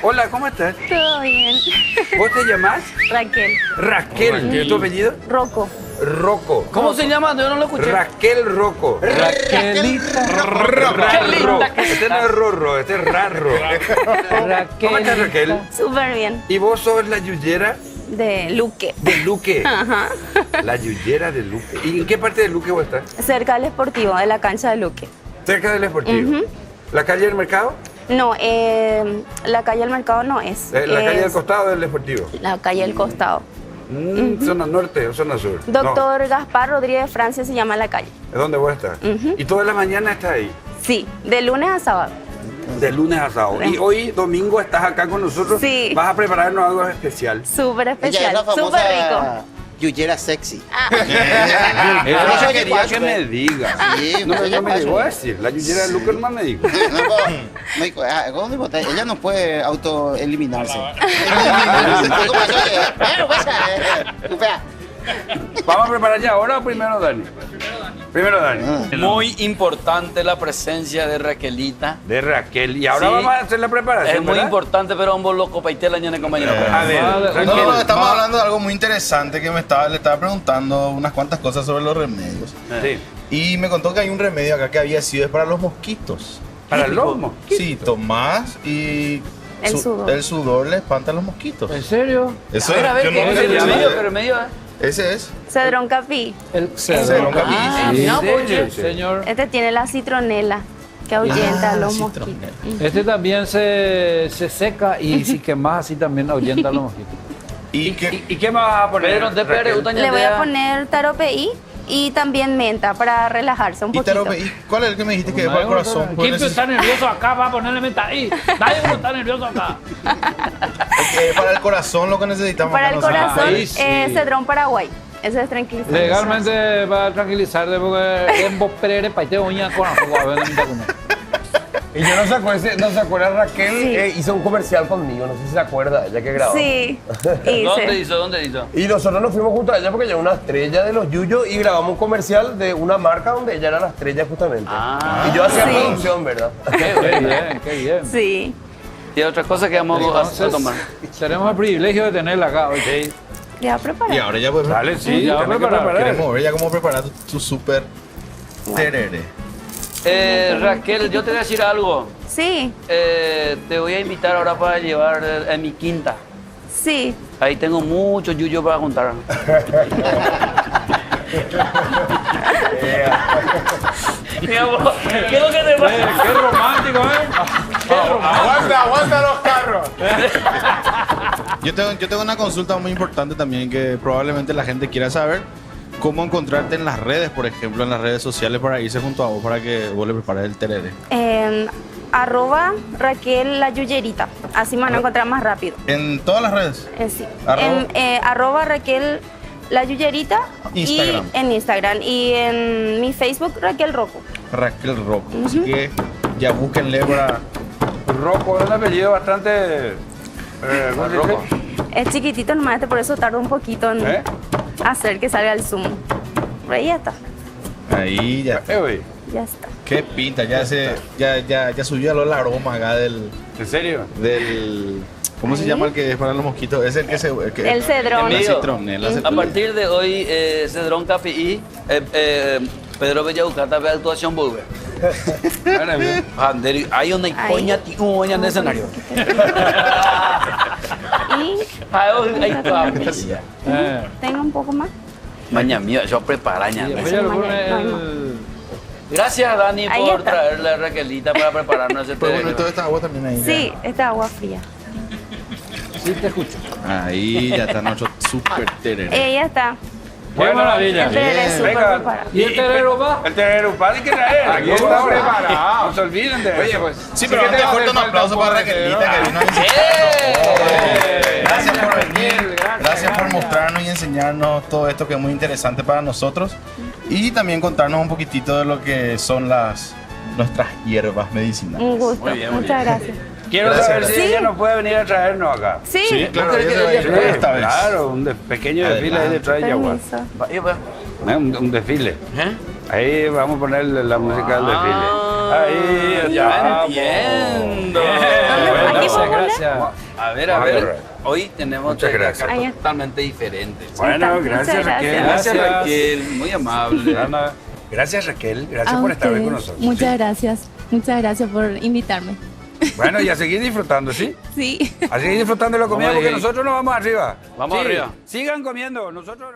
Hola, ¿cómo estás? Todo bien. ¿Vos te llamás? Raquel. Raquel. ¿Tu apellido? Rocco. Rocco. ¿Cómo se llama? Yo no lo escuché. Raquel Rocco. Raquelita. Rarro. Este no es Rorro, este es Rarro. ¿Cómo estás, Raquel? Súper bien. ¿Y vos sos la yuyera De Luque. de Luque? Ajá. La yuyera de Luque. ¿Y en qué parte de Luque vos estás? Cerca del Esportivo, de la cancha de Luque. Cerca del Esportivo. ¿La calle del Mercado? No, la calle del Mercado no es. La calle del Es costado del Esportivo. La calle del costado. ¿Zona norte o zona sur? Doctor Gaspar Rodríguez Francia se llama la calle. No. ¿Dónde vos estás? ¿Y toda la mañana estás ahí? Sí, de lunes a sábado. De lunes a sábado. Y hoy, domingo, estás acá con nosotros. Sí. Vas a prepararnos algo especial. Súper Ella es especial, la súper famosa rico. Yuyera sexy. Eso quería que me diga. Sí, No ella me llegó a pasa. decir. La yuyera de Luque no me dijo. Me dijo, ¿cómo digo? Ella no puede autoeliminarse. ¿Vamos a preparar ya ahora o primero Dani? Primero Dani. Muy importante la presencia de Raquelita. De Raquel. Y ahora Sí. vamos a hacer la preparación. Es muy ¿verdad? importante, pero vos loco, paité la ñana compañero. A ver, Raquel. No, estamos hablando de algo muy interesante que le estaba preguntando unas cuantas cosas sobre los remedios. Sí. Y me contó que hay un remedio acá que había sido para los mosquitos. Para el lomo. Sí, tomás y El sudor. el sudor le espanta a los mosquitos. ¿En serio? Eso A ver, yo ¿qué no es sé el qué remedio? es. ¿Qué remedio? Ese es. Cedrón Capí. El Cedrón Capí. Sí, no, ¿en serio? pues, señor. Este tiene la citronela, que ahuyenta a los citronela. mosquitos. Este también se seca y si quemas así también ahuyenta a los mosquitos. ¿Y qué? ¿Y qué me vas a poner? Pedro, te Raquel? preguntan Le voy a poner taropeí y también menta para relajarse un ¿Y poquito. cuál es el que me dijiste que es para el corazón? ¿Quién está nervioso acá? Va a ponerle menta ahí. Nadie está nervioso acá. Para el corazón lo que necesitamos. Para acá el nosotros. corazón, Ahí sí. cedrón Paraguay. Ese es tranquilizante. Legalmente va a tranquilizarte porque en vos perere paite oña con agua. Y yo no se acuerda Raquel, Sí. hizo un comercial conmigo, no sé si se acuerda, ella que grabó. Sí, ¿Dónde hice. hizo? ¿Dónde hizo? Y nosotros nos fuimos junto a ella porque ella era una estrella de los Yuyos y grabamos un comercial de una marca donde ella era la estrella justamente. Y yo hacía Sí. producción, ¿verdad? Qué bien, qué bien. Sí. Y otra cosa que vamos a Entonces, tomar. tenemos el privilegio de tenerla acá hoy. Ya preparé. Y ahora ya pues. Dale, sí, Ya tenés que preparado. preparar. Queremos ver ya cómo preparar tu super terere. Raquel, yo te voy a decir algo. Sí, Te voy a invitar ahora para llevar a mi quinta. sí. Ahí tengo mucho yuyo para contar. Mira, vos, ¿qué es lo que te pasa? Qué romántico, Aguanta los carros. Yo tengo una consulta muy importante también que probablemente la gente quiera saber. ¿Cómo encontrarte en las redes, por ejemplo, en las redes sociales para irse junto a vos para que vos le prepares el terere? Arroba Raquel la Yuyerita. Así me van a encontrar más rápido. En todas las redes. Sí. Arroba. Arroba Raquel la Yuyerita. Instagram. Y en Instagram. Y en mi Facebook, Raquel Rocco. Raquel Rocco. Así que ya búsquenle para... Rocco es un apellido bastante... ¿cómo se dice? Rocco. Es chiquitito nomás, por eso tardo un poquito en hacer que salga el zoom. Pero ahí ya está. Ahí ya. Oye, Ya está. Qué pinta, ya subió el aroma acá del... ¿en serio? ¿Cómo se llama el que es para los mosquitos? Es el que se... El cedrón. La Amigo, citronela. A partir de hoy, Cedrón KPI, Pedro Bellaucata ve actuación volver. Hay una coña, coña en el escenario. Y Ahí está. tengo un poco más. Mañana mía, yo preparo Y ña. después ya le pone No hay el... Gracias, Dani, Ahí por está. traerle a Raquelita para prepararnos ese Pero bueno, té. toda esta agua también ahí. Sí, esta agua fría. Sí, te escucho. Ahí ya está nuestro super terere. Ya está. Qué maravilla. El tereré súper Venga. preparado. ¿Y el terero va? El terrero pan hay que traer. Aquí está preparado. No se olviden de eso. Pues. Sí, pero antes fuerte un aplauso para Raquelita que vino a visitarnos. Gracias por venir. Gracias por mostrarnos y enseñarnos todo esto que es muy interesante para nosotros. Y también contarnos un poquitito de lo que son nuestras hierbas medicinales. Un gusto. Muy bien, muy Muchas gracias. Quiero Gracias, saber si gracias. ella no puede venir a traernos acá. Sí, claro, ¿Usted ella cree se va a que ir ella esta vez. Claro, un pequeño desfile ahí detrás de Yaguar. permiso. Un desfile. ¿Eh? Ahí vamos a poner la música del desfile. Ahí, Ya entiendo. Aquí Gracias, podemos gracias. A ver, Vamos a ver. Hoy tenemos Muchas tres gracias. cartas Ahí. totalmente diferentes. Bueno, Muchas gracias Raquel. Gracias, Gracias. Raquel, muy amable. Ana, gracias Raquel, gracias A por estar hoy con ustedes. nosotros. Muchas gracias por invitarme. ¿Sí? Bueno, y a seguir disfrutando, ¿sí? Sí. A seguir disfrutando de la comida Vamos a porque ir. nosotros nos vamos arriba. Vamos Sí, arriba. Sigan comiendo, nosotros...